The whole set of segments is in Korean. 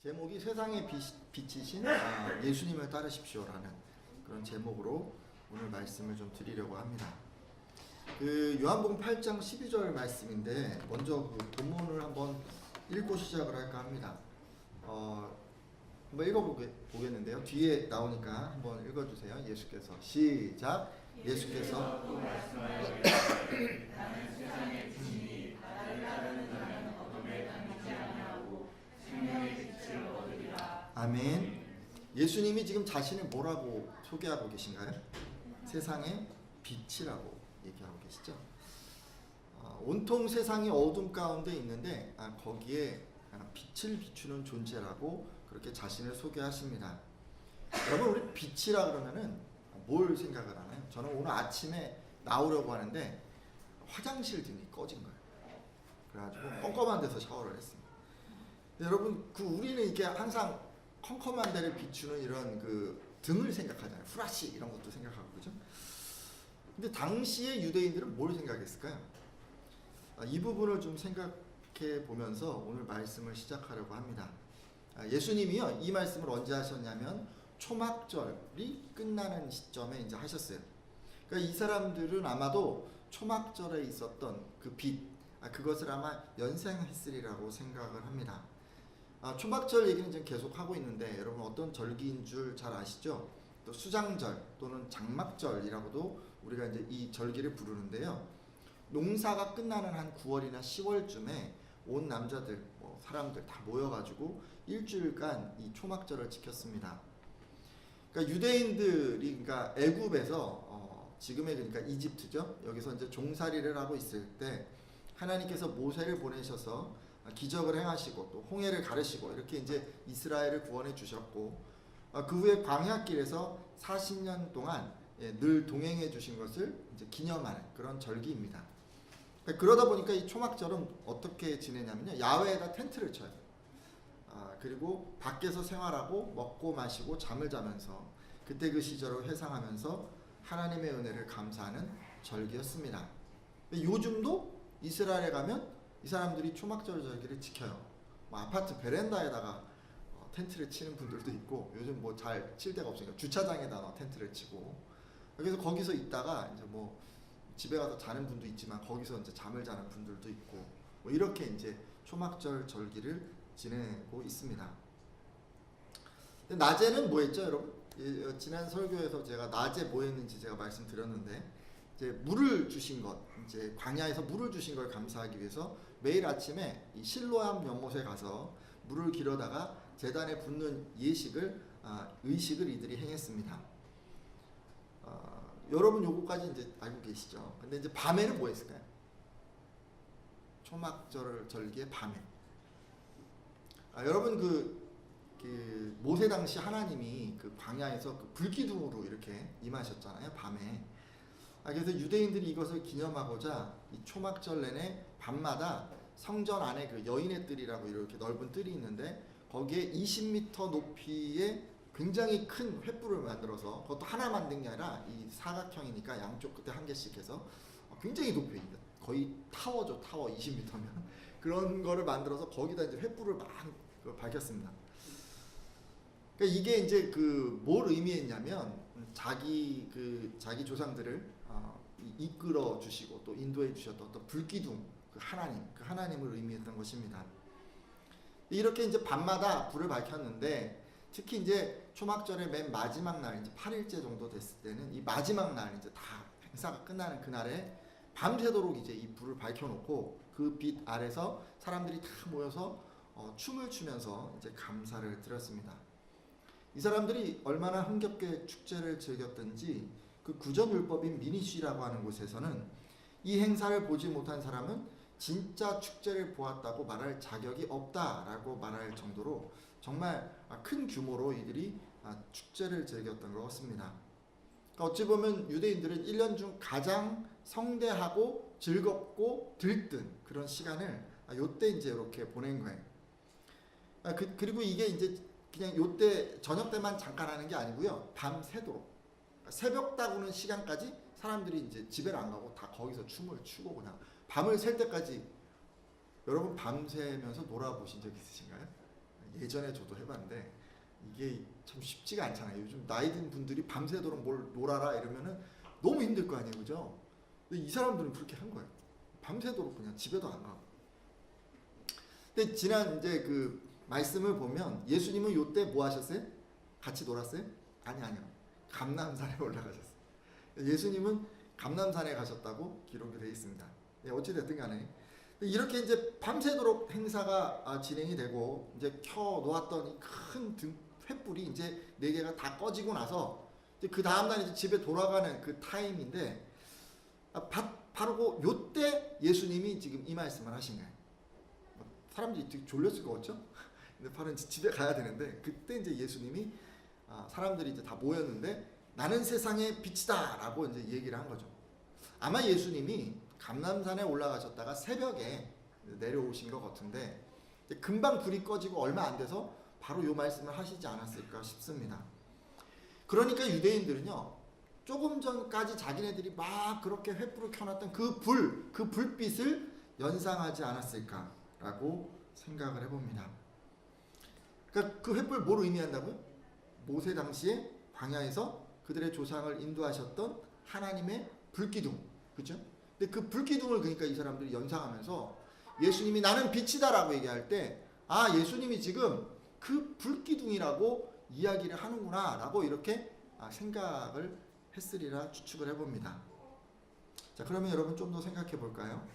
제목이 세상의 빛이신 예수님을 따르십시오라는 그런 제목으로 오늘 말씀을 좀 드리려고 합니다. 그 요한복음 8장 12절 말씀인데 먼저 그 본문을 한번 읽고 시작을 할까 합니다. 한번 읽어보겠는데요. 뒤에 나오니까 한번 읽어주세요. 예수께서 시작. 예수께서 나는 세상의 빛이니 나를 따르는 자는 어둠에 다니지 아니하고 생명의 빛을 얻으리라. 아멘. 예수님이 지금 자신을 뭐라고 소개하고 계신가요? 세상의 빛이라고 얘기하고 계시죠. 온통 세상이 어둠 가운데 있는데 거기에 빛을 비추는 존재라고 그렇게 자신을 소개하십니다. 여러분, 우리 빛이라 그러면은 뭘 생각을 하나요? 저는 오늘 아침에 나오려고 하는데 화장실 등이 꺼진 거예요. 그래가지고 껌껌한 데서 샤워를 했습니다. 여러분, 우리는 이게 항상 컴컴한 데를 비추는 이런 그 등을 생각하잖아요. 후라시 이런 것도 생각하고, 그죠? 근데 당시의 유대인들은 뭘 생각했을까요? 이 부분을 좀 생각해 보면서 오늘 말씀을 시작하려고 합니다. 예수님이요, 이 말씀을 언제 하셨냐면 초막절이 끝나는 시점에 이제 하셨어요. 그러니까 이 사람들은 아마도 초막절에 있었던 그 빛, 그것을 아마 연상했으리라고 생각을 합니다. 초막절 얘기는 지금 계속 하고 있는데 여러분 어떤 절기인 줄 잘 아시죠? 또 수장절 또는 장막절이라고도 우리가 이제 이 절기를 부르는데요. 농사가 끝나는 한 9월이나 10월쯤에 온 남자들, 사람들 다 모여가지고 일주일간 이 초막절을 지켰습니다. 그러니까 유대인들이 그러니까 애굽에서 지금의 그러니까 이집트죠. 여기서 이제 종살이를 하고 있을 때 하나님께서 모세를 보내셔서 기적을 행하시고 또 홍해를 가르시고 이렇게 이제 이스라엘을 구원해 주셨고 그 후에 광야길에서 40년 동안 늘 동행해 주신 것을 이제 기념하는 그런 절기입니다. 그러다 보니까 이 초막절은 어떻게 지내냐면요, 야외에다 텐트를 쳐요. 그리고 밖에서 생활하고 먹고 마시고 잠을 자면서 그때 그 시절을 회상하면서 하나님의 은혜를 감사하는 절기였습니다. 요즘도 이스라엘에 가면 이 사람들이 초막절 절기를 지켜요. 아파트 베란다에다가 텐트를 치는 분들도 있고, 요즘 뭐 잘 칠 데가 없으니까 주차장에다 텐트를 치고, 그래서 거기서 있다가 이제 뭐 집에 가서 자는 분도 있지만 거기서 이제 잠을 자는 분들도 있고, 뭐 이렇게 이제 초막절 절기를 지내고 있습니다. 근데 낮에는 뭐 했죠, 여러분? 지난 설교에서 제가 낮에 뭐 했는지 제가 말씀드렸는데, 이제 물을 주신 것, 이제 광야에서 물을 주신 걸 감사하기 위해서 매일 아침에 이 실로암 연못에 가서 물을 길어다가 제단에 붓는 의식을 이들이 행했습니다. 여러분 요거까지 이제 알고 계시죠? 근데 이제 밤에는 뭐 했을까요? 초막절 절기의 밤에. 여러분 그 모세 당시 하나님이 그 광야에서 그 불기둥으로 이렇게 임하셨잖아요, 밤에. 그래서 유대인들이 이것을 기념하고자 이 초막절 내내 밤마다 성전 안에 그 여인의 뜰이라고 이렇게 넓은 뜰이 있는데 거기에 20m 높이의 굉장히 큰 횃불을 만들어서, 그것도 하나 만든 게 아니라 이 사각형이니까 양쪽 끝에 한 개씩 해서 굉장히 높이, 거의 타워죠, 타워 20m면 그런 거를 만들어서 거기다 이제 횃불을 막 밝혔습니다. 그러니까 이게 이제 뭘 의미했냐면 자기 조상들을 이끌어 주시고 또 인도해 주셨던 어떤 불기둥, 그 하나님을 의미했던 것입니다. 이렇게 이제 밤마다 불을 밝혔는데, 특히 이제 초막절의 맨 마지막 날, 이제 8일째 정도 됐을 때는 이 마지막 날, 이제 다 행사가 끝나는 그날에 밤새도록 이제 이 불을 밝혀놓고 그 빛 아래서 사람들이 다 모여서 춤을 추면서 이제 감사를 드렸습니다. 이 사람들이 얼마나 흥겹게 축제를 즐겼던지 그 구전율법인 미니쉬라고 하는 곳에서는 이 행사를 보지 못한 사람은 진짜 축제를 보았다고 말할 자격이 없다라고 말할 정도로 정말 큰 규모로 이들이 축제를 즐겼던 것 같습니다. 그러니까 어찌 보면 유대인들은 1년 중 가장 성대하고 즐겁고 들뜬 그런 시간을 요때 이제 이렇게 보낸 거예요. 그리고 이게 이제 그냥 요때 저녁 때만 잠깐 하는 게 아니고요, 밤새도록 새벽 다구는 시간까지 사람들이 이제 집에를 안 가고 다 거기서 춤을 추고 그냥 밤을 샐 때까지. 여러분 밤새면서 놀아보신 적 있으신가요? 예전에 저도 해봤는데 이게 참 쉽지가 않잖아요. 요즘 나이 든 분들이 밤새도록 뭘 놀아라 이러면은 너무 힘들 거 아니에요, 그죠? 근데 이 사람들은 그렇게 한 거예요. 밤새도록 그냥 집에도 안 가고. 근데 지난 이제 그 말씀을 보면 예수님은 요때 뭐 하셨어요? 같이 놀았어요? 아니요. 감람산에 올라가셨어요. 예수님은 감람산에 가셨다고 기록이 되어 있습니다. 어찌 됐든 간에 이렇게 이제 밤새도록 행사가 진행이 되고 이제 켜 놓았던 이 큰 횃불이 이제 4개가 다 꺼지고 나서 이제 그 다음 날 이제 집에 돌아가는 그 타임인데 바로 요때 예수님이 지금 이 말씀을 하신 거예요. 사람들이 되게 졸렸을 것 같죠? 근데 바로 이제 집에 가야 되는데 그때 이제 예수님이 사람들이 이제 다 모였는데 나는 세상의 빛이다라고 이제 얘기를 한 거죠. 아마 예수님이 감람산에 올라가셨다가 새벽에 내려오신 것 같은데 금방 불이 꺼지고 얼마 안 돼서 바로 요 말씀을 하시지 않았을까 싶습니다. 그러니까 유대인들은요, 조금 전까지 자기네들이 막 그렇게 횃불을 켜놨던 그 불빛을 연상하지 않았을까라고 생각을 해봅니다. 그러니까 그 횃불 뭘 의미한다고요? 모세 당시에 광야에서 그들의 조상을 인도하셨던 하나님의 불기둥, 그렇죠? 근데 그 불기둥을 그러니까 이 사람들이 연상하면서 예수님이 나는 빛이다라고 얘기할 때 예수님이 지금 그 불기둥이라고 이야기를 하는구나라고 이렇게 생각을 했으리라 추측을 해봅니다. 자, 그러면 여러분 좀 더 생각해 볼까요?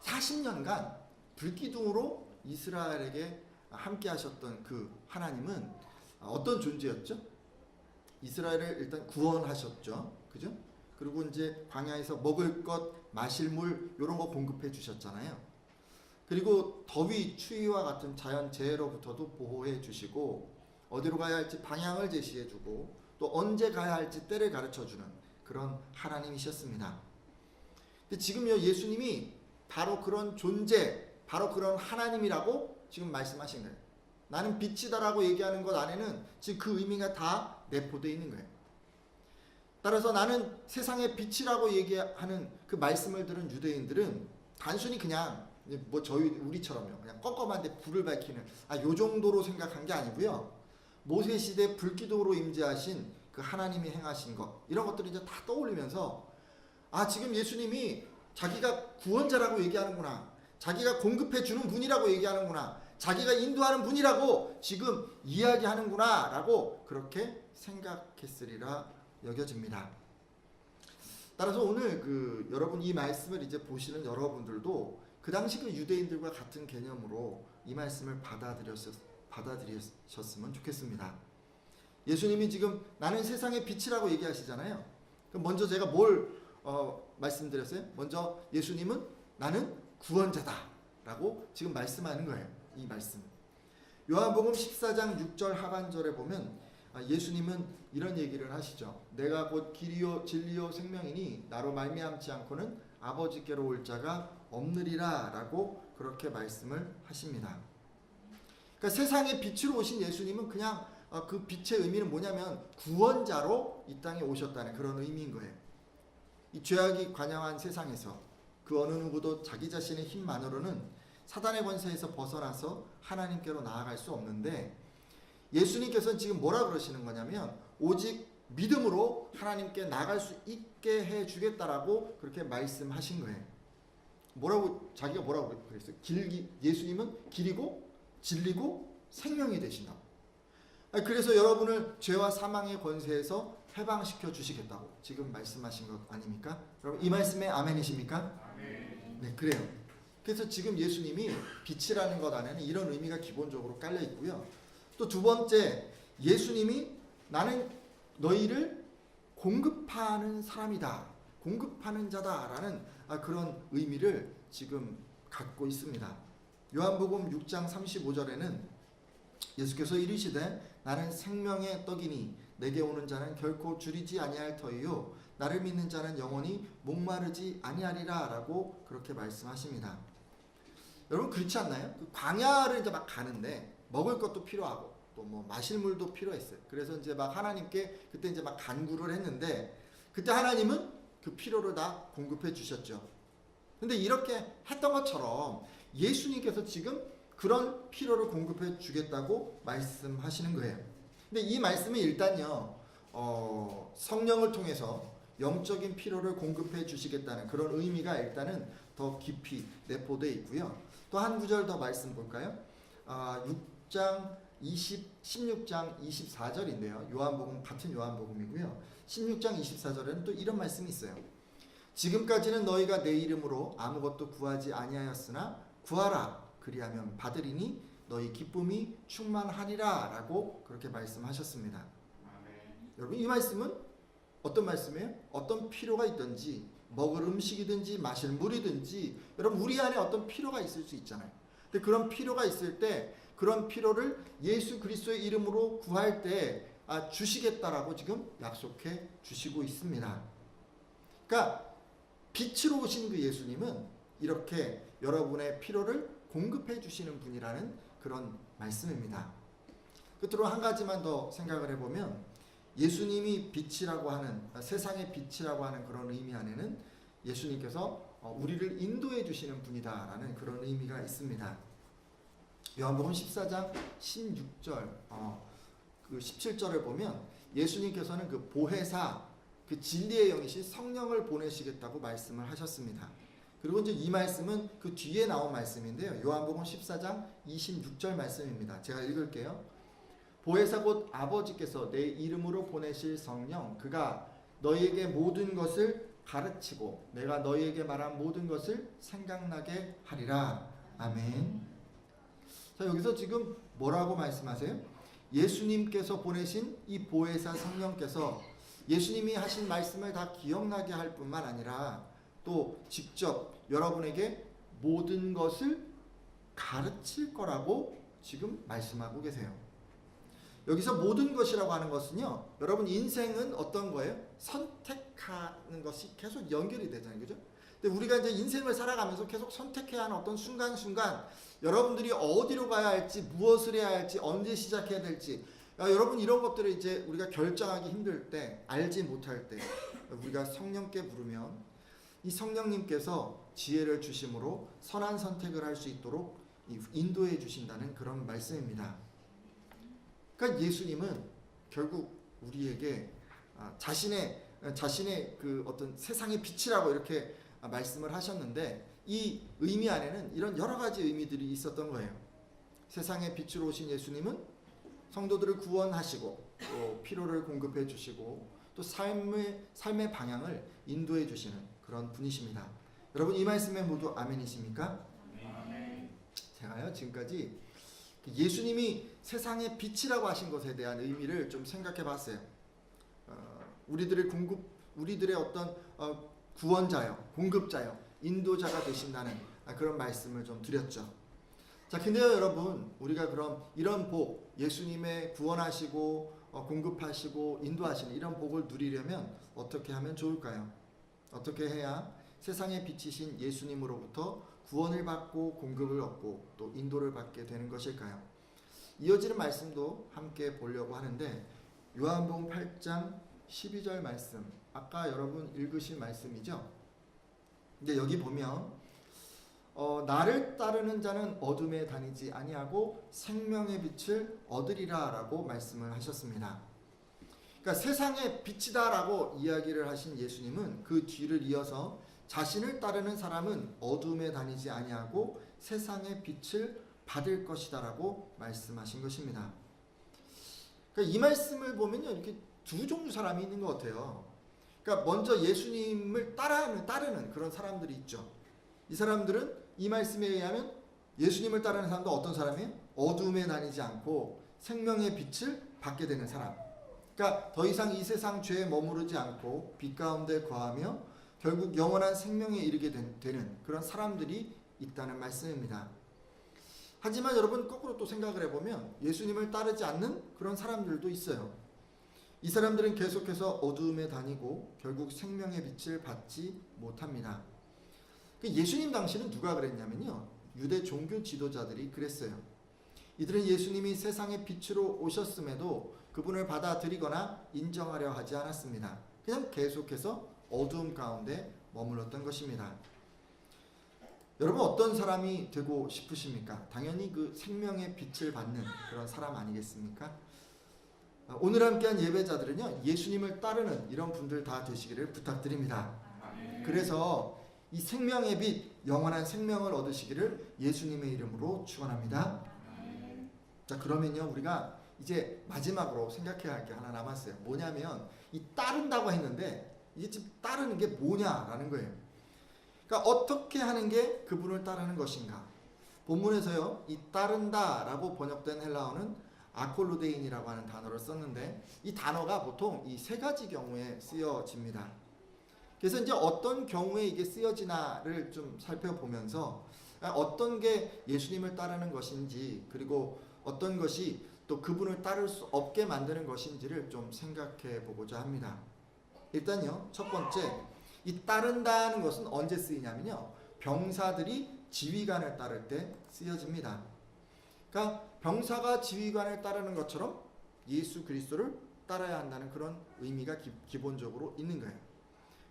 40년간 불기둥으로 이스라엘에게 함께 하셨던 그 하나님은 어떤 존재였죠? 이스라엘을 일단 구원하셨죠. 그죠? 그리고 이제 광야에서 먹을 것, 마실 물 이런 거 공급해 주셨잖아요. 그리고 더위, 추위와 같은 자연 재해로부터도 보호해 주시고 어디로 가야 할지 방향을 제시해 주고 또 언제 가야 할지 때를 가르쳐 주는 그런 하나님이셨습니다. 근데 지금요 예수님이 바로 그런 존재, 바로 그런 하나님이라고 지금 말씀하신 거예요. 나는 빛이다라고 얘기하는 것 안에는 지금 그 의미가 다 내포되어 있는 거예요. 따라서 나는 세상의 빛이라고 얘기하는 그 말씀을 들은 유대인들은 단순히 그냥 우리처럼요 그냥 껌껌한데 불을 밝히는 요 정도로 생각한 게 아니고요. 모세 시대 불기둥으로 임재하신 그 하나님이 행하신 것 이런 것들을 이제 다 떠올리면서 지금 예수님이 자기가 구원자라고 얘기하는구나, 자기가 공급해 주는 분이라고 얘기하는구나, 자기가 인도하는 분이라고 지금 이야기하는구나 라고 그렇게 생각했으리라 여겨집니다. 따라서 오늘 여러분 이 말씀을 이제 보시는 여러분들도 그 당시 그 유대인들과 같은 개념으로 이 말씀을 받아들이셨으면 좋겠습니다. 예수님이 지금 나는 세상의 빛이라고 얘기하시잖아요. 그럼 먼저 제가 뭘 말씀드렸어요? 먼저 예수님은 나는 구원자다 라고 지금 말씀하는 거예요. 이 말씀. 요한복음 14장 6절 하반절에 보면 예수님은 이런 얘기를 하시죠. 내가 곧 길이요 진리요 생명이니 나로 말미암지 않고는 아버지께로 올 자가 없느리라 라고 그렇게 말씀을 하십니다. 그러니까 세상의 빛으로 오신 예수님은 그냥 그 빛의 의미는 뭐냐면 구원자로 이 땅에 오셨다는 그런 의미인 거예요. 이 죄악이 관영한 세상에서 그 어느 누구도 자기 자신의 힘만으로는 사단의 권세에서 벗어나서 하나님께로 나아갈 수 없는데 예수님께서는 지금 뭐라 그러시는 거냐면 오직 믿음으로 하나님께 나아갈 수 있게 해주겠다라고 그렇게 말씀하신 거예요. 자기가 뭐라고 그랬어요? 예수님은 길이고 진리고 생명이 되신다고. 그래서 여러분을 죄와 사망의 권세에서 해방시켜 주시겠다고 지금 말씀하신 것 아닙니까? 여러분 이 말씀에 아멘이십니까? 아멘. 네, 그래요. 그래서 지금 예수님이 빛이라는 것 안에는 이런 의미가 기본적으로 깔려 있고요. 또 두 번째, 예수님이 나는 너희를 공급하는 사람이다, 공급하는 자다라는 그런 의미를 지금 갖고 있습니다. 요한복음 6장 35절에는 예수께서 이르시되 나는 생명의 떡이니 내게 오는 자는 결코 줄이지 아니할 터이요 나를 믿는 자는 영원히 목마르지 아니하리라 라고 그렇게 말씀하십니다. 여러분 그렇지 않나요? 그 광야를 이제 막 가는데 먹을 것도 필요하고 또 뭐 마실 물도 필요했어요. 그래서 이제 막 하나님께 그때 이제 막 간구를 했는데 그때 하나님은 그 필요를 다 공급해 주셨죠. 근데 이렇게 했던 것처럼 예수님께서 지금 그런 필요를 공급해 주겠다고 말씀하시는 거예요. 근데 이 말씀은 일단요, 성령을 통해서 영적인 필요를 공급해 주시겠다는 그런 의미가 일단은 더 깊이 내포되어 있고요. 또 한 구절 더 말씀 볼까요? 16장 24절인데요. 요한복음, 같은 요한복음이고요. 16장 24절에는 또 이런 말씀이 있어요. 지금까지는 너희가 내 이름으로 아무것도 구하지 아니하였으나 구하라 그리하면 받으리니 너희 기쁨이 충만하리라 라고 그렇게 말씀하셨습니다. 아멘. 여러분, 이 말씀은 어떤 말씀이에요? 어떤 필요가 있든지, 먹을 음식이든지 마실 물이든지, 여러분 우리 안에 어떤 필요가 있을 수 있잖아요. 근데 그런 필요가 있을 때 그런 필요를 예수 그리스도의 이름으로 구할 때 주시겠다라고 지금 약속해 주시고 있습니다. 그러니까 빛으로 오신 그 예수님은 이렇게 여러분의 필요를 공급해 주시는 분이라는 그런 말씀입니다. 끝으로 한 가지만 더 생각을 해보면, 예수님이 빛이라고 하는, 세상의 빛이라고 하는 그런 의미 안에는 예수님께서 우리를 인도해 주시는 분이다라는 그런 의미가 있습니다. 요한복음 14장 16절, 그 17절을 보면 예수님께서는 그 보혜사, 그 진리의 영이신 성령을 보내시겠다고 말씀을 하셨습니다. 그리고 이제 이 말씀은 그 뒤에 나온 말씀인데요. 요한복음 14장 26절 말씀입니다. 제가 읽을게요. 보혜사 곧 아버지께서 내 이름으로 보내실 성령, 그가 너희에게 모든 것을 가르치고 내가 너희에게 말한 모든 것을 생각나게 하리라. 아멘. 자, 여기서 지금 뭐라고 말씀하세요? 예수님께서 보내신 이 보혜사 성령께서 예수님이 하신 말씀을 다 기억나게 할 뿐만 아니라 또 직접 여러분에게 모든 것을 가르칠 거라고 지금 말씀하고 계세요. 여기서 모든 것이라고 하는 것은요, 여러분 인생은 어떤 거예요? 선택하는 것이 계속 연결이 되잖아요. 그죠? 근데 우리가 이제 인생을 살아가면서 계속 선택해야 하는 어떤 순간순간 여러분들이 어디로 가야 할지, 무엇을 해야 할지, 언제 시작해야 될지, 여러분 이런 것들을 이제 우리가 결정하기 힘들 때, 알지 못할 때 우리가 성령께 부르면 이 성령님께서 지혜를 주심으로 선한 선택을 할 수 있도록 인도해 주신다는 그런 말씀입니다. 그러니까 예수님은 결국 우리에게 자신의 그 어떤 세상의 빛이라고 이렇게 말씀을 하셨는데, 이 의미 안에는 이런 여러 가지 의미들이 있었던 거예요. 세상의 빛으로 오신 예수님은 성도들을 구원하시고 또 필요를 공급해 주시고 또 삶의 방향을 인도해 주시는 그런 분이십니다. 여러분 이 말씀에 모두 아멘이십니까? 아멘. 제가요 지금까지 예수님이 세상의 빛이라고 하신 것에 대한 의미를 좀 생각해 봤어요. 우리들의 어떤 구원자요, 공급자요, 인도자가 되신다는 그런 말씀을 좀 드렸죠. 자, 근데요 여러분, 우리가 그럼 이런 복, 예수님의 구원하시고 공급하시고 인도하시는 이런 복을 누리려면 어떻게 하면 좋을까요? 어떻게 해야 세상의 빛이신 예수님으로부터 구원을 받고 공급을 얻고 또 인도를 받게 되는 것일까요? 이어지는 말씀도 함께 보려고 하는데, 요한복음 8장 12절 말씀, 아까 여러분 읽으신 말씀이죠. 근데 여기 보면 나를 따르는 자는 어둠에 다니지 아니하고 생명의 빛을 얻으리라 라고 말씀을 하셨습니다. 그러니까 세상의 빛이다 라고 이야기를 하신 예수님은 그 뒤를 이어서 자신을 따르는 사람은 어둠에 다니지 아니하고 세상의 빛을 받을 것이다 라고 말씀하신 것입니다. 그러니까 이 말씀을 보면요, 이렇게 두 종류 사람이 있는 것 같아요. 그러니까 먼저 예수님을 따르는 그런 사람들이 있죠. 이 사람들은 이 말씀에 의하면 예수님을 따르는 사람도 어떤 사람이에요? 어둠에 다니지 않고 생명의 빛을 받게 되는 사람. 그러니까 더 이상 이 세상 죄에 머무르지 않고 빛 가운데 거하며 결국 영원한 생명에 이르게 되는 그런 사람들이 있다는 말씀입니다. 하지만 여러분 거꾸로 또 생각을 해보면 예수님을 따르지 않는 그런 사람들도 있어요. 이 사람들은 계속해서 어두움에 다니고 결국 생명의 빛을 받지 못합니다. 예수님 당시는 누가 그랬냐면요, 유대 종교 지도자들이 그랬어요. 이들은 예수님이 세상의 빛으로 오셨음에도 그분을 받아들이거나 인정하려 하지 않았습니다. 그냥 계속해서 어두움 가운데 머물렀던 것입니다. 여러분 어떤 사람이 되고 싶으십니까? 당연히 그 생명의 빛을 받는 그런 사람 아니겠습니까? 오늘 함께한 예배자들은요, 예수님을 따르는 이런 분들 다 되시기를 부탁드립니다. 그래서 이 생명의 빛, 영원한 생명을 얻으시기를 예수님의 이름으로 축원합니다. 자, 그러면요, 우리가 이제 마지막으로 생각해야 할 게 하나 남았어요. 뭐냐면 이 따른다고 했는데 이게 지금 따르는 게 뭐냐라는 거예요. 그러니까 어떻게 하는 게 그분을 따르는 것인가? 본문에서요, 이 따른다라고 번역된 헬라어는 아콜루데인이라고 하는 단어를 썼는데 이 단어가 보통 이 세 가지 경우에 쓰여집니다. 그래서 이제 어떤 경우에 이게 쓰여지나를 좀 살펴보면서 어떤 게 예수님을 따르는 것인지, 그리고 어떤 것이 또 그분을 따를 수 없게 만드는 것인지를 좀 생각해 보고자 합니다. 일단요, 첫 번째, 이 따른다는 것은 언제 쓰이냐면요, 병사들이 지휘관을 따를 때 쓰여집니다. 그러니까 병사가 지휘관을 따르는 것처럼 예수 그리스도를 따라야 한다는 그런 의미가 기본적으로 있는 거예요.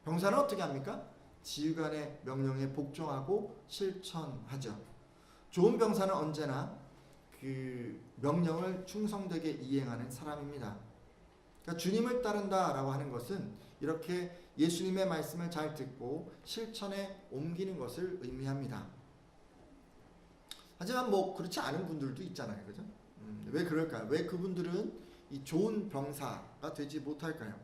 병사는 어떻게 합니까? 지휘관의 명령에 복종하고 실천하죠. 좋은 병사는 언제나 그 명령을 충성되게 이행하는 사람입니다. 그러니까 주님을 따른다라고 하는 것은 이렇게 예수님의 말씀을 잘 듣고 실천에 옮기는 것을 의미합니다. 하지만 뭐 그렇지 않은 분들도 있잖아요, 그죠? 왜 그럴까요? 왜 그분들은 이 좋은 병사가 되지 못할까요?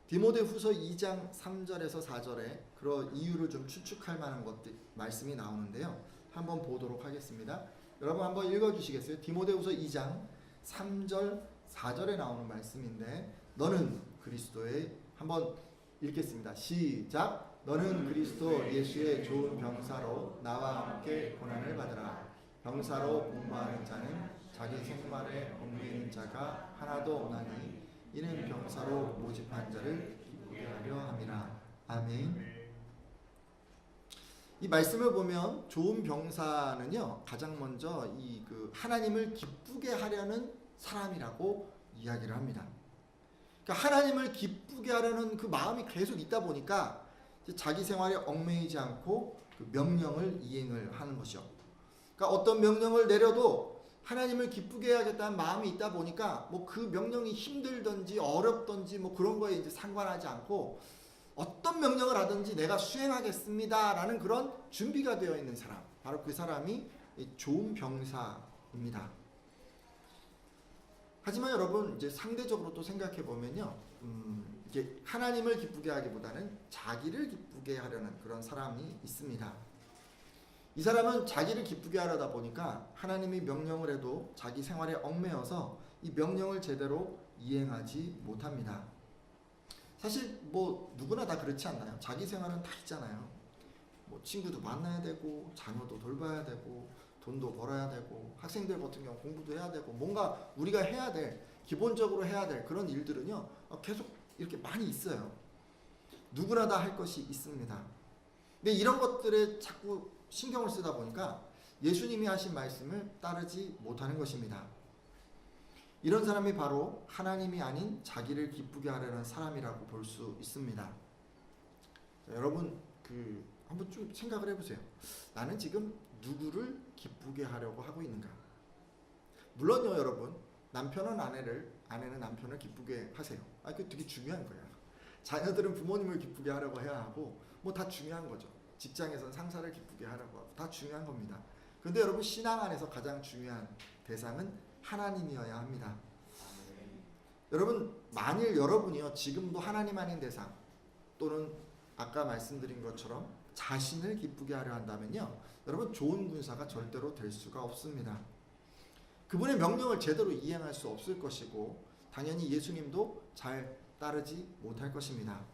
디모데후서 2장 3절에서 4절에 그런 이유를 좀 추측할 만한 것들 말씀이 나오는데요. 한번 보도록 하겠습니다. 여러분 한번 읽어주시겠어요? 디모데후서 2장 3절 4절에 나오는 말씀인데, 너는 그리스도의, 한번 읽겠습니다. 시작. 너는 그리스도 예수의 좋은 병사로 나와 함께 고난을 받으라. 병사로 복무하는 자는 자기 생활에 옮기는 자가 하나도 없나니 이는 병사로 모집한 자를 기쁘게 하려 함이라. 아멘. 이 말씀을 보면 좋은 병사는요, 가장 먼저 이 그 하나님을 기쁘게 하려는 사람이라고 이야기를 합니다. 그러니까 하나님을 기쁘게 하려는 그 마음이 계속 있다 보니까 자기 생활에 얽매이지 않고 그 명령을 이행을 하는 것이죠. 그러니까 어떤 명령을 내려도 하나님을 기쁘게 해야겠다는 마음이 있다 보니까 뭐 그 명령이 힘들든지 어렵든지 뭐 그런 거에 이제 상관하지 않고 어떤 명령을 하든지 내가 수행하겠습니다라는 그런 준비가 되어 있는 사람, 바로 그 사람이 좋은 병사입니다. 하지만 여러분 이제 상대적으로 또 생각해 보면요, 이게 하나님을 기쁘게 하기보다는 자기를 기쁘게 하려는 그런 사람이 있습니다. 이 사람은 자기를 기쁘게 하려다 보니까 하나님이 명령을 해도 자기 생활에 얽매여서 이 명령을 제대로 이행하지 못합니다. 사실 뭐 누구나 다 그렇지 않나요? 자기 생활은 다 있잖아요. 뭐 친구도 만나야 되고, 자녀도 돌봐야 되고, 돈도 벌어야 되고, 학생들 같은 경우 공부도 해야 되고, 뭔가 우리가 해야 될, 기본적으로 해야 될 그런 일들은요, 계속 이렇게 많이 있어요. 누구나 다 할 것이 있습니다. 근데 이런 것들에 자꾸 신경을 쓰다 보니까 예수님이 하신 말씀을 따르지 못하는 것입니다. 이런 사람이 바로 하나님이 아닌 자기를 기쁘게 하려는 사람이라고 볼 수 있습니다. 자, 여러분 한번 좀 생각을 해보세요. 나는 지금 누구를 기쁘게 하려고 하고 있는가? 물론요, 여러분, 남편은 아내는 남편을 기쁘게 하세요. 그게 되게 중요한 거예요. 자녀들은 부모님을 기쁘게 하려고 해야 하고, 뭐 다 중요한 거죠. 직장에서는 상사를 기쁘게 하려고 하고, 다 중요한 겁니다. 그런데 여러분, 신앙 안에서 가장 중요한 대상은 하나님이어야 합니다. 여러분, 만일 여러분이요, 지금도 하나님 아닌 대상, 또는 아까 말씀드린 것처럼 자신을 기쁘게 하려 한다면요, 여러분, 좋은 군사가 절대로 될 수가 없습니다. 그분의 명령을 제대로 이행할 수 없을 것이고, 당연히 예수님도 잘 따르지 못할 것입니다.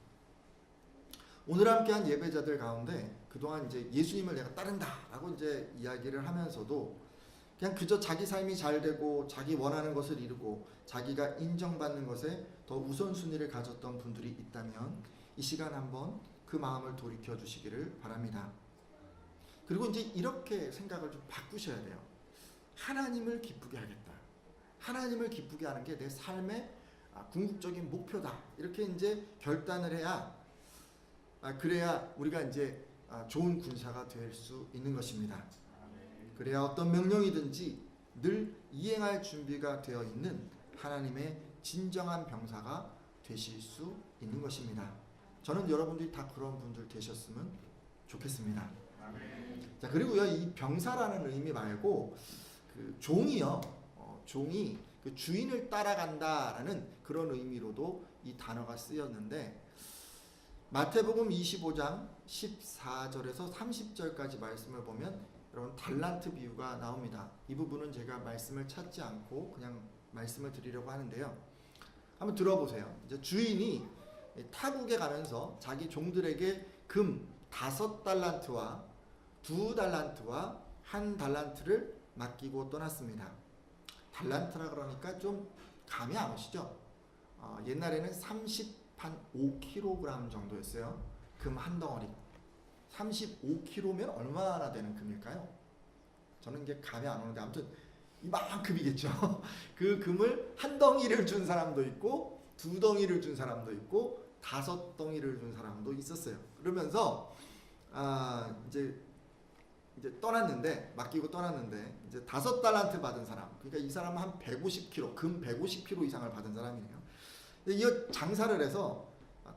오늘 함께한 예배자들 가운데 그동안 이제 예수님을 내가 따른다라고 이제 이야기를 하면서도 그냥 그저 자기 삶이 잘 되고 자기 원하는 것을 이루고 자기가 인정받는 것에 더 우선순위를 가졌던 분들이 있다면 이 시간 한번 그 마음을 돌이켜 주시기를 바랍니다. 그리고 이제 이렇게 생각을 좀 바꾸셔야 돼요. 하나님을 기쁘게 하겠다. 하나님을 기쁘게 하는 게 내 삶의 궁극적인 목표다. 이렇게 이제 결단을 해야, 그래야 우리가 이제 좋은 군사가 될 수 있는 것입니다. 그래야 어떤 명령이든지 늘 이행할 준비가 되어 있는 하나님의 진정한 병사가 되실 수 있는 것입니다. 저는 여러분들이 다 그런 분들 되셨으면 좋겠습니다. 자, 그리고요, 이 병사라는 의미 말고 그 종이요, 종이 그 주인을 따라간다라는 그런 의미로도 이 단어가 쓰였는데, 마태복음 25장 14절에서 30절까지 말씀을 보면 여러분 달란트 비유가 나옵니다. 이 부분은 제가 말씀을 찾지 않고 그냥 말씀을 드리려고 하는데요. 한번 들어보세요. 이제 주인이 타국에 가면서 자기 종들에게 금 5달란트와 2달란트와 1달란트를 맡기고 떠났습니다. 달란트라 그러니까 좀 감이 안 오시죠? 옛날에는 35kg 정도였어요. 금 한 덩어리. 35kg면 얼마나 되는 금일까요? 저는 이게 감이 안 오는데 아무튼 이만큼이겠죠. 그 금을 한 덩이를 준 사람도 있고 2덩이를 준 사람도 있고 5덩이를 준 사람도 있었어요. 그러면서 이제 떠났는데, 맡기고 떠났는데 이제 5달란트 받은 사람, 그러니까 이 사람은 한 150kg, 금 150kg 이상을 받은 사람이에요. 이 장사를 해서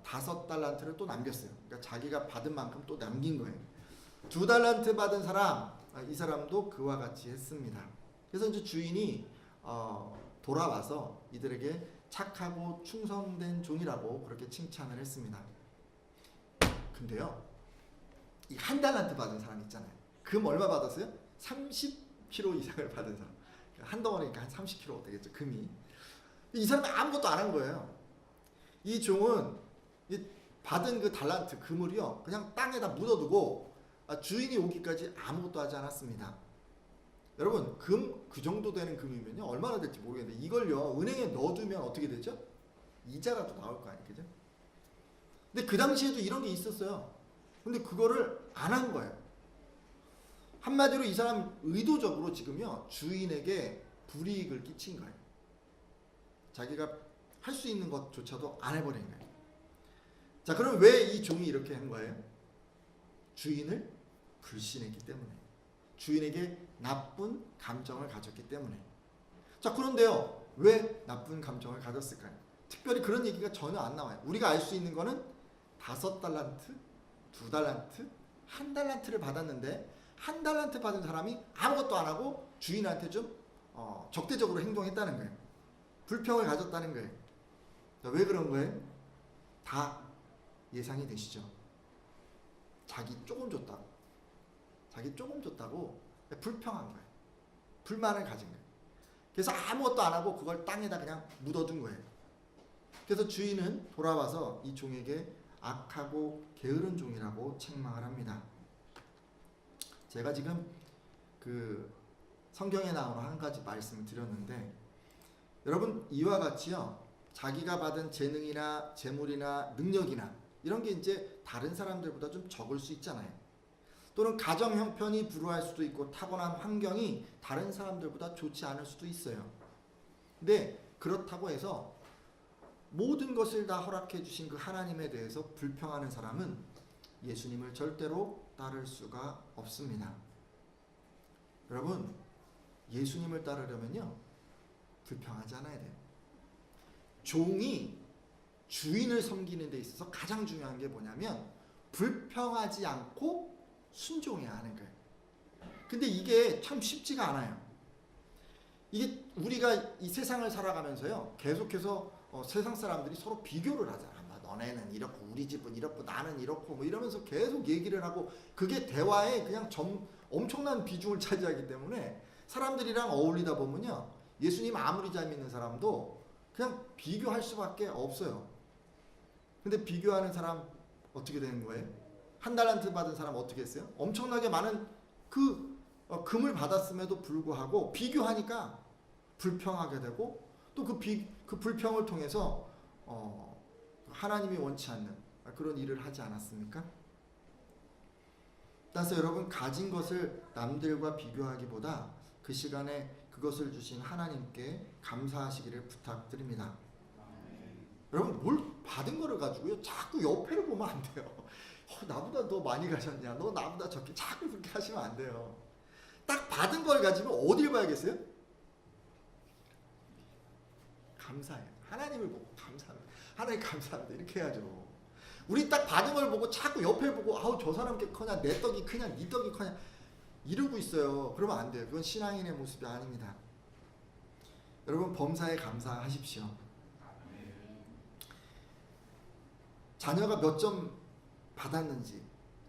5달란트를 또 남겼어요. 그러니까 자기가 받은 만큼 또 남긴 거예요. 2달란트 받은 사람, 이 사람도 그와 같이 했습니다. 그래서 이제 주인이 돌아와서 이들에게 착하고 충성된 종이라고 그렇게 칭찬을 했습니다. 근데요, 이 1달란트 받은 사람 있잖아요. 금 얼마 받았어요? 30kg 이상을 받은 사람. 한 덩어리니까 한 30kg 되겠죠, 금이. 이 사람은 아무것도 안 한 거예요. 이 종은 받은 그 달란트 금을요, 그냥 땅에다 묻어두고 주인이 오기까지 아무것도 하지 않았습니다. 여러분, 금 그 정도 되는 금이면요 얼마나 될지 모르겠는데 이걸요 은행에 넣어두면 어떻게 되죠? 이자라도 나올 거 아니에요, 그죠? 근데 그 당시에도 이런 게 있었어요. 근데 그거를 안 한 거예요. 한마디로 이 사람 의도적으로 지금요 주인에게 불이익을 끼친 거예요. 자기가 할 수 있는 것조차도 안 해버린 거예요. 자, 그럼 왜 이 종이 이렇게 한 거예요? 주인을 불신했기 때문에, 주인에게 나쁜 감정을 가졌기 때문에. 자, 그런데요, 왜 나쁜 감정을 가졌을까요? 특별히 그런 얘기가 전혀 안 나와요. 우리가 알 수 있는 거는 5달란트, 2달란트, 1달란트를 받았는데 1달란트 받은 사람이 아무것도 안 하고 주인한테 좀 적대적으로 행동했다는 거예요. 불평을 가졌다는 거예요. 자, 왜 그런 거예요? 다 예상이 되시죠? 자기 조금 줬다고 불평한 거예요. 불만을 가진 거예요. 그래서 아무것도 안 하고 그걸 땅에다 그냥 묻어둔 거예요. 그래서 주인은 돌아와서 이 종에게 악하고 게으른 종이라고 책망을 합니다. 제가 지금 그 성경에 나오는 한 가지 말씀을 드렸는데, 여러분 이와 같이요, 자기가 받은 재능이나 재물이나 능력이나 이런 게 이제 다른 사람들보다 좀 적을 수 있잖아요. 또는 가정 형편이 불우할 수도 있고 타고난 환경이 다른 사람들보다 좋지 않을 수도 있어요. 근데 그렇다고 해서 모든 것을 다 허락해 주신 그 하나님에 대해서 불평하는 사람은 예수님을 절대로 따를 수가 없습니다. 여러분, 예수님을 따르려면요 불평하지 않아야 돼요. 종이 주인을 섬기는 데 있어서 가장 중요한 게 뭐냐면 불평하지 않고 순종해야 하는 거예요. 근데 이게 참 쉽지가 않아요. 이게 우리가 이 세상을 살아가면서요 계속해서 세상 사람들이 서로 비교를 하잖아. 너네는 이렇고 우리 집은 이렇고 나는 이렇고 뭐 이러면서 계속 얘기를 하고, 그게 대화에 그냥 엄청난 비중을 차지하기 때문에 사람들이랑 어울리다 보면요 예수님 아무리 잘 믿는 사람도 그냥 비교할 수밖에 없어요. 근데 비교하는 사람 어떻게 되는 거예요? 1달란트 받은 사람 어떻게 했어요? 엄청나게 많은 금을 받았음에도 불구하고 비교하니까 불평하게 되고, 또 그 불평을 통해서 하나님이 원치 않는 그런 일을 하지 않았습니까? 따라서 여러분, 가진 것을 남들과 비교하기보다 그 시간에 그것을 주신 하나님께 감사하시기를 부탁드립니다. 여러분, 뭘 받은 거를 가지고요 자꾸 옆에를 보면 안 돼요. 나보다 더 많이 가셨냐, 너 나보다 적게, 자꾸 그렇게 하시면 안 돼요. 딱 받은 걸 가지고 어딜 봐야겠어요? 감사해요. 하나님을 보고 감사합니다. 하나님 감사합니다. 이렇게 해야죠. 우리 딱 받은 걸 보고 자꾸 옆에 보고 아우 저 사람 게 크냐, 내 떡이 크냐, 네 떡이 크냐 이러고 있어요. 그러면 안 돼요. 그건 신앙인의 모습이 아닙니다. 여러분 범사에 감사하십시오. 자녀가 몇 점 받았는지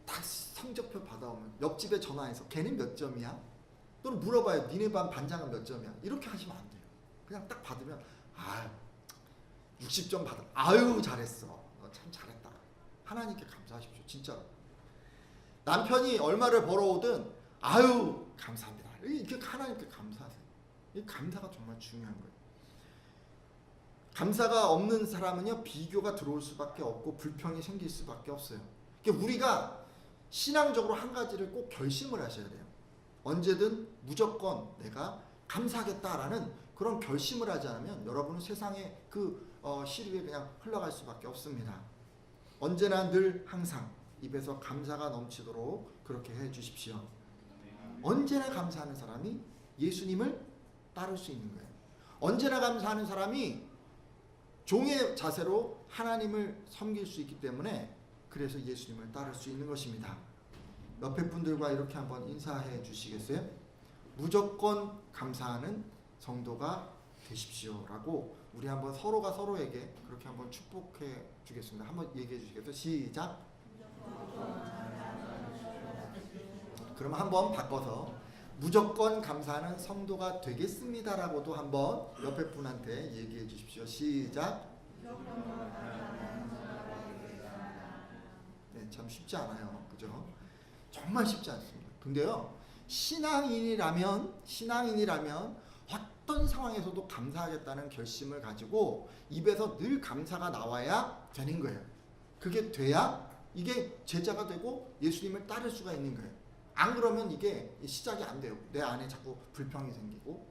딱 성적표 받아오면 옆집에 전화해서 걔는 몇 점이야? 또는 물어봐요. 니네 반 반장은 몇 점이야? 이렇게 하시면 안 돼요. 그냥 딱 받으면 60점 받아. 아유 잘했어. 너 참 잘했다. 하나님께 감사하십시오. 진짜로. 남편이 얼마를 벌어오든 아유 감사합니다. 이렇게 하나님께 감사하세요. 이 감사가 정말 중요한 거예요. 감사가 없는 사람은요 비교가 들어올 수밖에 없고 불평이 생길 수밖에 없어요. 그러니까 우리가 신앙적으로 한 가지를 꼭 결심을 하셔야 돼요. 언제든 무조건 내가 감사하겠다라는 그런 결심을 하지 않으면 여러분은 세상의 그 시류에 그냥 흘러갈 수밖에 없습니다. 언제나 늘 항상 입에서 감사가 넘치도록 그렇게 해 주십시오. 언제나 감사하는 사람이 예수님을 따를 수 있는 거예요. 언제나 감사하는 사람이 종의 자세로 하나님을 섬길 수 있기 때문에 그래서 예수님을 따를 수 있는 것입니다. 옆에 분들과 이렇게 한번 인사해 주시겠어요? 무조건 감사하는 성도가 되십시오라고 우리 한번 서로가 서로에게 그렇게 한번 축복해 주겠습니다. 한번 얘기해 주시겠어요? 시작. 그럼 한번 바꿔서 무조건 감사하는 성도가 되겠습니다라고도 한번 옆에 분한테 얘기해 주십시오. 시작. 네, 참 쉽지 않아요. 그죠? 정말 쉽지 않습니다. 근데요, 신앙인이라면 어떤 상황에서도 감사하겠다는 결심을 가지고 입에서 늘 감사가 나와야 되는 거예요. 그게 돼야 이게 제자가 되고 예수님을 따를 수가 있는 거예요. 안 그러면 이게 시작이 안 돼요. 내 안에 자꾸 불평이 생기고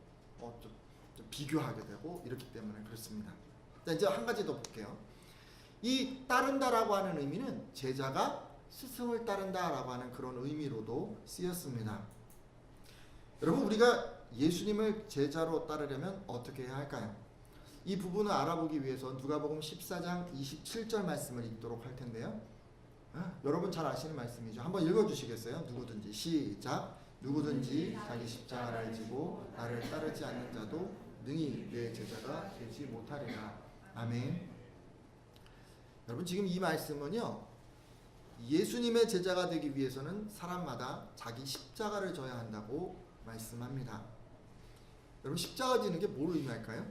좀 비교하게 되고 이렇기 때문에 그렇습니다. 자, 이제 한 가지 더 볼게요. 이 따른다라고 하는 의미는 제자가 스승을 따른다라고 하는 그런 의미로도 쓰였습니다. 여러분 우리가 예수님을 제자로 따르려면 어떻게 해야 할까요? 이 부분을 알아보기 위해서 누가복음 14장 27절 말씀을 읽도록 할 텐데요. 여러분 잘 아시는 말씀이죠. 한번 읽어주시겠어요? 누구든지 시작. 누구든지 자기 십자가를 지고 나를 따르지 않는 자도 능히 내 제자가 되지 못하리라. 아멘. 여러분 지금 이 말씀은요, 예수님의 제자가 되기 위해서는 사람마다 자기 십자가를 져야 한다고 말씀합니다. 여러분 십자가 지는 게 뭘 의미할까요?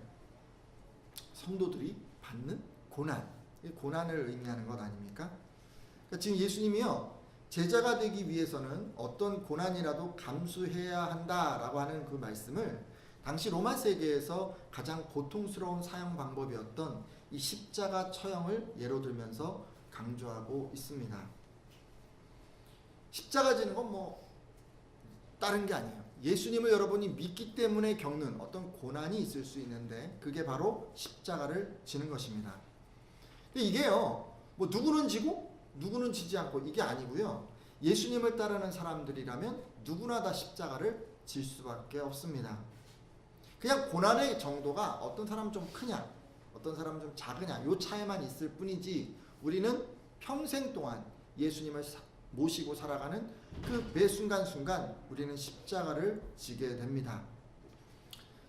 성도들이 받는 고난, 고난을 의미하는 것 아닙니까? 그러니까 지금 예수님이요, 제자가 되기 위해서는 어떤 고난이라도 감수해야 한다라고 하는 그 말씀을 당시 로마 세계에서 가장 고통스러운 사형 방법이었던 이 십자가 처형을 예로 들면서 강조하고 있습니다. 십자가 지는 건 뭐 다른 게 아니에요. 예수님을 여러분이 믿기 때문에 겪는 어떤 고난이 있을 수 있는데 그게 바로 십자가를 지는 것입니다. 근데 이게요, 뭐 누구는 지고 누구는 지지 않고 이게 아니고요. 예수님을 따르는 사람들이라면 누구나 다 십자가를 질 수밖에 없습니다. 그냥 고난의 정도가 어떤 사람은 좀 크냐, 어떤 사람은 좀 작으냐, 요 차이만 있을 뿐이지 우리는 평생 동안 예수님을 모시고 살아가는 그 매 순간순간 우리는 십자가를 지게 됩니다.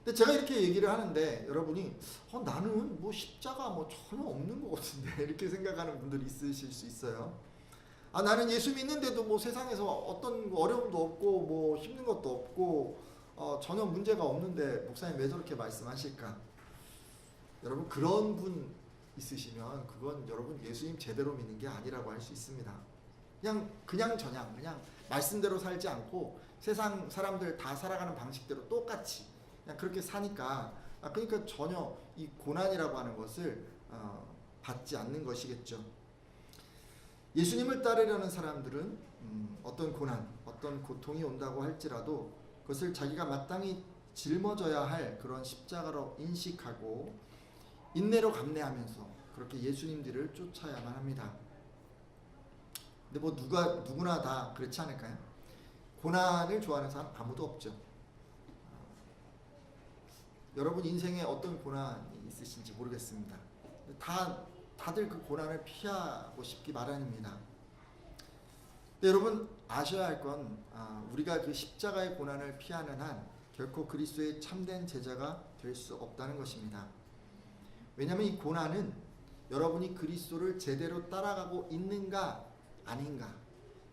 근데 제가 이렇게 얘기를 하는데 여러분이 나는 뭐 십자가 뭐 전혀 없는 것 같은데 이렇게 생각하는 분들이 있으실 수 있어요. 나는 예수 믿는데도 뭐 세상에서 어떤 어려움도 없고 뭐 힘든 것도 없고 전혀 문제가 없는데 목사님 왜 저렇게 말씀하실까? 여러분 그런 분 있으시면 그건 여러분 예수님 제대로 믿는 게 아니라고 할 수 있습니다. 그냥 말씀대로 살지 않고 세상 사람들 다 살아가는 방식대로 똑같이 그냥 그렇게 사니까 그러니까 전혀 이 고난이라고 하는 것을 받지 않는 것이겠죠. 예수님을 따르려는 사람들은 어떤 고난, 어떤 고통이 온다고 할지라도 그것을 자기가 마땅히 짊어져야 할 그런 십자가로 인식하고 인내로 감내하면서 그렇게 예수님 뒤를 쫓아야만 합니다. 근데 뭐 누구나 다 그렇지 않을까요? 고난을 좋아하는 사람 아무도 없죠. 여러분 인생에 어떤 고난이 있으신지 모르겠습니다. 다들 그 고난을 피하고 싶기 마련입니다. 근데 여러분 아셔야 할 건 우리가 그 십자가의 고난을 피하는 한 결코 그리스도의 참된 제자가 될 수 없다는 것입니다. 왜냐하면 이 고난은 여러분이 그리스도를 제대로 따라가고 있는가 아닌가,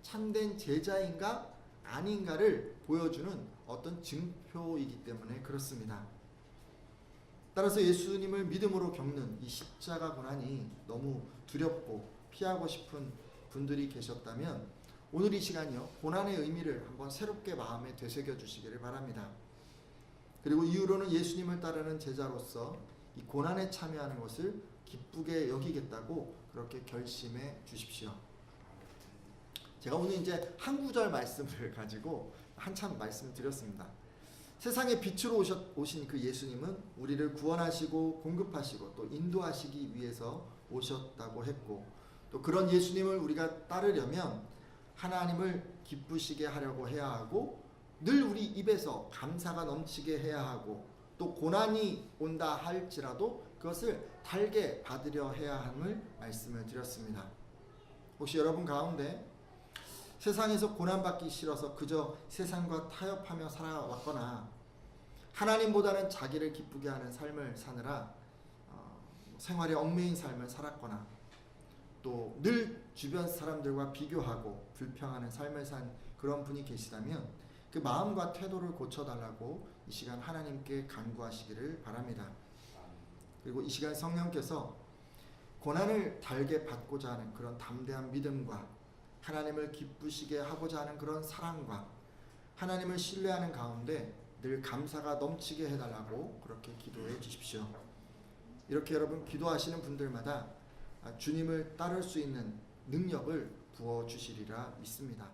참된 제자인가 아닌가를 보여주는 어떤 증표이기 때문에 그렇습니다. 따라서 예수님을 믿음으로 겪는 이 십자가 고난이 너무 두렵고 피하고 싶은 분들이 계셨다면 오늘 이 시간이요, 고난의 의미를 한번 새롭게 마음에 되새겨 주시기를 바랍니다. 그리고 이후로는 예수님을 따르는 제자로서 이 고난에 참여하는 것을 기쁘게 여기겠다고 그렇게 결심해 주십시오. 제가 오늘 이제 한 구절 말씀을 가지고 한참 말씀드렸습니다. 세상의 빛으로 오신 그 예수님은 우리를 구원하시고 공급하시고 또 인도하시기 위해서 오셨다고 했고, 또 그런 예수님을 우리가 따르려면 하나님을 기쁘시게 하려고 해야 하고, 늘 우리 입에서 감사가 넘치게 해야 하고, 또 고난이 온다 할지라도 그것을 달게 받으려 해야 함을 말씀을 드렸습니다. 혹시 여러분 가운데 세상에서 고난받기 싫어서 그저 세상과 타협하며 살아왔거나 하나님보다는 자기를 기쁘게 하는 삶을 사느라 생활에 얽매인 삶을 살았거나 또 늘 주변 사람들과 비교하고 불평하는 삶을 산 그런 분이 계시다면 그 마음과 태도를 고쳐달라고 이 시간 하나님께 간구하시기를 바랍니다. 그리고 이 시간 성령께서 고난을 달게 받고자 하는 그런 담대한 믿음과 하나님을 기쁘시게 하고자 하는 그런 사랑과 하나님을 신뢰하는 가운데 늘 감사가 넘치게 해달라고 그렇게 기도해 주십시오. 이렇게 여러분 기도하시는 분들마다 주님을 따를 수 있는 능력을 부어주시리라 믿습니다.